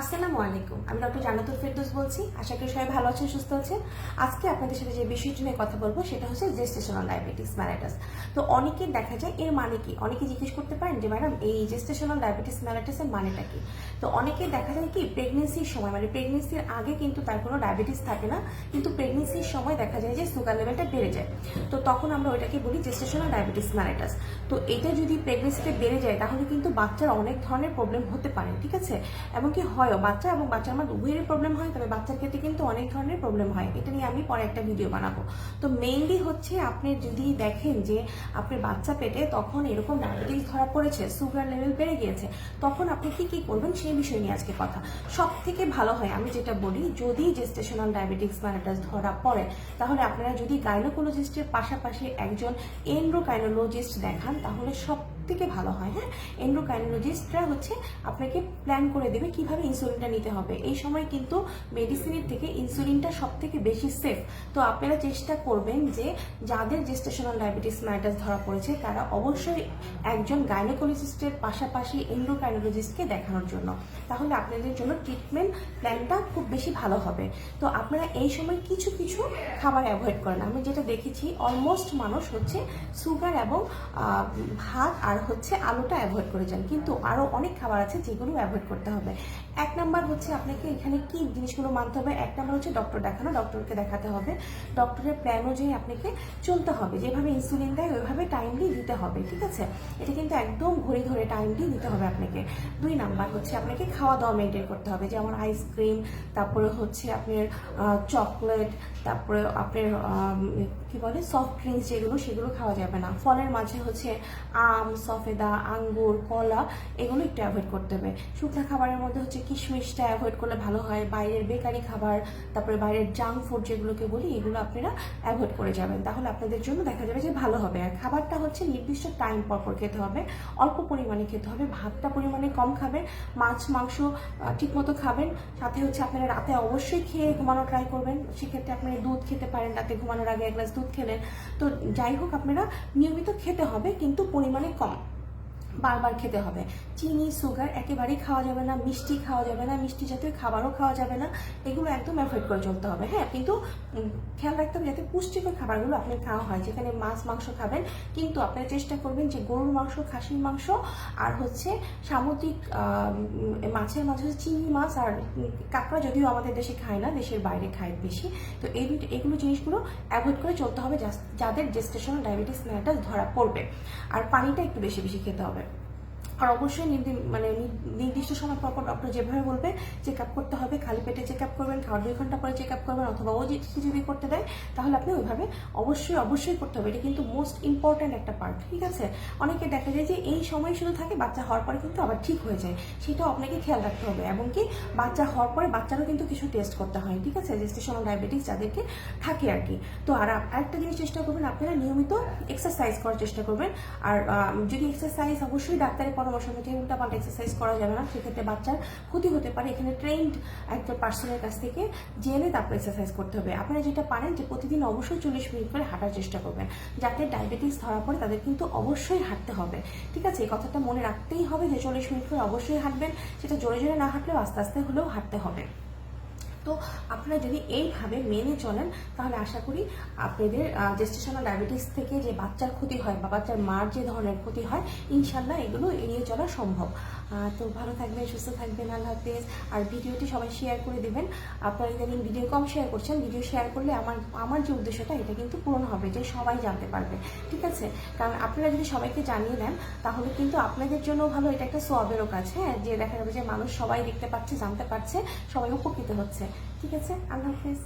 আসসালামু আলাইকুম, আমি ডক্টর জান্নাতুল ফেরদৌস বলছি। আশা করি সবাই ভালো আছেন, সুস্থ আছেন। আজকে আপনাদের সাথে যে বিষয়টি নিয়ে কথা বলবো সেটা হচ্ছে জেস্টেশনাল ডায়াবেটিস মেলাইটাস। তো অনেকের দেখা যায় এর মানে কি, অনেকে জিজ্ঞেস করতে পারেন যে ম্যাডাম এই জেস্টেশনাল ডায়াবেটিস মেলাইটাসের মানেটা কি। তো অনেকে দেখা যায় কি প্রেগনেন্সির সময় মানে প্রেগনেন্সির আগে কিন্তু তার কোনো ডায়াবেটিস থাকে না, কিন্তু প্রেগনেন্সির সময় দেখা যায় যে সুগার লেভেলটা বেড়ে যায়। তো তখন আমরা ওইটাকে বলি জেস্টেশনাল ডায়াবেটিস মেলাইটাস। তো এটা যদি প্রেগনেন্সিতে বেড়ে যায় তাহলে কিন্তু বাচ্চার অনেক ধরনের প্রবলেম হতে পারে, ঠিক আছে। এমনকি হয়ও বাচ্চা এবং বাচ্চার আমার উভয়েরই প্রবলেম হয়, তবে বাচ্চার ক্ষেত্রে কিন্তু অনেক ধরনের প্রবলেম হয়। এটা নিয়ে আমি পরে একটা ভিডিও বানাবো। তো মেইনলি হচ্ছে আপনি যদি দেখেন যে আপনার বাচ্চা পেটে তখন এরকম ডায়াবেটিস ধরা পড়েছে, সুগার লেভেল বেড়ে গিয়েছে, তখন আপনি কি কি করবেন সেই বিষয় নিয়ে আজকে কথা। সব থেকে ভালো হয় আমি যেটা বলি, যদি জেস্টেশনাল ডায়াবেটিস মেলাইটাস ধরা পড়ে তাহলে আপনারা যদি গাইনোকোলজিস্টের পাশাপাশি একজন এন্ড্রোকাইনোলজিস্ট দেখান তাহলে সব থেকে ভালো হয়। হ্যাঁ, এন্ড্রোকাইনোলজিস্টরা হচ্ছে আপনাকে প্ল্যান করে দেবে কিভাবে ইনসুলিনটা নিতে হবে। এই সময় কিন্তু মেডিসিনের থেকে ইনসুলিনটা সব থেকে বেশি সেফ। তো আপনারা চেষ্টা করবেন যে যাদের জেস্টেশনাল ডায়াবেটিস মেলাইটাস ধরা পড়েছে তারা অবশ্যই একজন গাইনোকোলজিস্টের পাশাপাশি এন্ড্রোকাইনোলজিস্টকে দেখানোর জন্য, তাহলে আপনাদের জন্য ট্রিটমেন্ট প্ল্যানটা খুব বেশি ভালো হবে। তো আপনারা এই সময় কিছু কিছু খাবার অ্যাভয়েড করেন। আমি যেটা দেখেছি অলমোস্ট মানুষ হচ্ছে সুগার এবং ভাত আর হচ্ছে আলুটা অ্যাভয়েড করে যান, কিন্তু আরও অনেক খাবার আছে যেগুলো অ্যাভয়েড করতে হবে। এক নাম্বার হচ্ছে আপনাকে এখানে কি জিনিসগুলো মানতে হবে। এক নাম্বার হচ্ছে ডক্টর দেখানো, ডক্টরকে দেখাতে হবে, ডক্টরের প্ল্যান অনুযায়ী আপনাকে চলতে হবে, যেভাবে ইনসুলিন দেয় ওইভাবে টাইমলি দিতে হবে, ঠিক আছে। এটা কিন্তু একদম ঘড়ি ধরে টাইমলি দিতে হবে আপনাকে। দুই নাম্বার হচ্ছে আপনাকে খাওয়া দাওয়া মেনটেন করতে হবে, যেমন আইসক্রিম, তারপরে হচ্ছে আপনার চকলেট, তারপরে আপনার কি বলে সফট ড্রিঙ্কস যেগুলো, সেগুলো খাওয়া যাবে না। ফলের মাঝে হচ্ছে আম, সফেদা, আঙ্গুর, কলা এগুলো একটু অ্যাভয়েড করতে হবে। শুকনো খাবারের মধ্যে হচ্ছে কিশমিশটা অ্যাভয়েড করলে ভালো হয়। বাইরের বেকারি খাবার, তারপরে বাইরের জাঙ্ক ফুড যেগুলোকে বলি, এগুলো আপনারা অ্যাভয়েড করে যাবেন, তাহলে আপনাদের জন্য দেখা যাবে যে ভালো হবে। আর খাবারটা হচ্ছে নির্দিষ্ট টাইম পর খেতে হবে, অল্প পরিমাণে খেতে হবে, ভাতটা পরিমাণে কম খাবেন, মাছ মাংস ঠিকমতো খাবেন। সাথে হচ্ছে আপনারা রাতে অবশ্যই খেয়ে ঘুমানো ট্রাই করবেন। সেক্ষেত্রে আপনারা দুধ খেতে পারেন, রাতে ঘুমানোর আগে 1 গ্লাস দুধ খেলেন। তো যাই হোক, আপনারা নিয়মিত খেতে হবে কিন্তু পরিমাণে কম, বারবার খেতে হবে। চিনি, সুগার একেবারেই খাওয়া যাবে না, মিষ্টি খাওয়া যাবে না, মিষ্টি জাতীয় খাবারও খাওয়া যাবে না, এগুলো একদম অ্যাভয়েড করে চলতে হবে। হ্যাঁ, কিন্তু খেয়াল রাখতে হবে যাতে পুষ্টিকর খাবারগুলো আপনার খাওয়া হয়। যেখানে মাছ মাংস খাবেন, কিন্তু আপনারা চেষ্টা করবেন যে গরুর মাংস, খাসির মাংস আর হচ্ছে সামুদ্রিক মাছের মাঝে চিংড়ি মাছ আর কাঁকড়া, যদিও আমাদের দেশে খায় না, দেশের বাইরে খায় বেশি। তো এগুলো জিনিসগুলো অ্যাভয়েড করে চলতে হবে যাদের জেস্টেশনাল ডায়াবেটিস মেলাইটাস ধরা পড়বে। আর পানিটা একটু বেশি বেশি খেতে হবে। আর অবশ্যই নির্দিষ্ট সময় পর ডক্টর যেভাবে বলবে চেক আপ করতে হবে। খালি পেটে চেক আপ করবেন, খাওয়ার 2 ঘন্টা পরে চেক আপ করবেন, অথবা ও যদি করতে দেয় তাহলে আপনি ওইভাবে অবশ্যই করতে হবে। এটা কিন্তু মোস্ট ইম্পর্ট্যান্ট একটা পার্ট, ঠিক আছে। অনেকে দেখা যায় যে এই সময় শুধু থাকে, বাচ্চা হওয়ার পরে কিন্তু আবার ঠিক হয়ে যায়, সেটাও আপনাকে খেয়াল রাখতে হবে। এমনকি বাচ্চা হওয়ার পরে বাচ্চারও কিন্তু কিছু টেস্ট করতে হয়, ঠিক আছে, জেস্টেশনাল ডায়াবেটিস যাদেরকে থাকে আর কি। তো আর আরেকটা জিনিস চেষ্টা করবেন, আপনারা নিয়মিত এক্সারসাইজ করার চেষ্টা করবেন। আর যদি এক্সারসাইজ অবশ্যই ডাক্তারের পরামর্শ মতো, উল্টাপাল্টা এক্সারসাইজ করা যাবে না, সেক্ষেত্রে বাচ্চার ক্ষতি হতে পারে। এখানে ট্রেন্ড একজন পার্সনের কাছ থেকে জেনে তারপর এক্সারসাইজ করতে হবে। আপনারা যেটা পারেন যে প্রতিদিন অবশ্যই 40 মিনিট করে হাঁটার চেষ্টা করবেন। যাতে ডায়াবেটিস ধরা পড়ে তাদের কিন্তু অবশ্যই হাঁটতে হবে, ঠিক আছে। এই কথাটা মনে রাখতেই হবে যে 40 মিনিট করে অবশ্যই হাঁটবেন, সেটা জোরে জোরে না হাঁটলেও আস্তে আস্তে হলেও হাঁটতে হবে। তো আপনারা যদি এইভাবে মেনে চলেন তাহলে আশা করি আপনাদের জেস্টেশনাল ডায়াবেটিস থেকে যে বাচ্চার ক্ষতি হয় বা বাচ্চার মার যে ধরনের ক্ষতি হয়, ইনশাল্লাহ এগুলো এড়িয়ে চলা সম্ভব। তো ভালো থাকবেন, সুস্থ থাকবেন, আল্লাহ হাফেজ। আর ভিডিওটি সবাই শেয়ার করে দেবেন। আপনারা ইদানিং ভিডিও কম শেয়ার করছেন, ভিডিও শেয়ার করলে আমার যে উদ্দেশ্যটা এটা কিন্তু পূরণ হবে, যে সবাই জানতে পারবে, ঠিক আছে। কারণ আপনারা যদি সবাইকে জানিয়ে দেন তাহলে কিন্তু আপনাদের জন্য ভালো, এটা একটা সওয়াবেরও কাজ। হ্যাঁ, যে দেখা যাবে যে মানুষ সবাই দেখতে পাচ্ছে, জানতে পারছে, সবাই উপকৃত হচ্ছে, ঠিক আছে। আল্লাহ হাফেজ।